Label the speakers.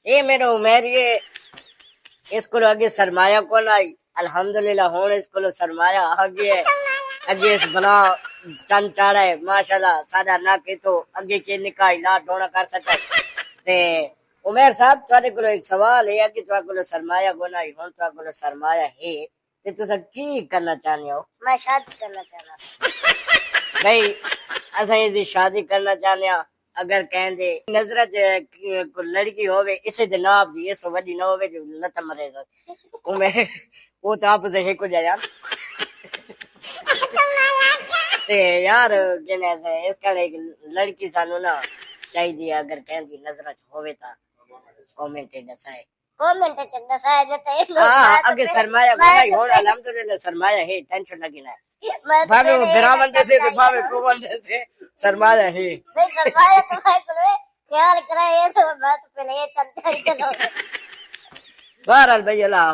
Speaker 1: یہ میرا عمر یہ اس کو اگے سرمایہ کون آئی الحمدللہ ہوں اس کو سرمایہ آ گیا ہے اگے اس بنا چند چاڑا ہے ماشاءاللہ ساڈا نہ کہ تو اگے کے نکاح لا ڈونا کر سکتا تے عمر صاحب تواڈے کول ایک سوال ہے کہ تواڈے کول سرمایہ کون آئی ہن تواڈے کول سرمایہ ہے تے تساں کی کرنا چاہتے ہو
Speaker 2: میں شادی کرنا چاہنا
Speaker 1: بھائی اساں اس دی شادی کرنا چاہتے ہیں اگر کہیں دے نظر کو لڑکی ہوے اسے دے نام دی اس وڈی نہ ہوے جو لت مرے گا وہ تو آپ سے ایک ہو جائے یار تے یار کہنے سے اس کا ایک لڑکی سانو نا چاہیے اگر کہیں دی نظر ہوے تا کمنٹ دسائے
Speaker 2: کمنٹ چ دسایا جاتا ہے
Speaker 1: ہاں اگے سرمایہ بنائی ہون الحمدللہ سرمایہ ہے ٹینشن نہ لینا بھاوے وہ براون دے سے بھاوے کوون دے سے سرمایہ ہے
Speaker 2: نہیں سرمایہ تو میں کرے خیال کرے یہ تو بات پہلے یہ چلتا ہی چلو
Speaker 1: بہرحال بھائی اللہ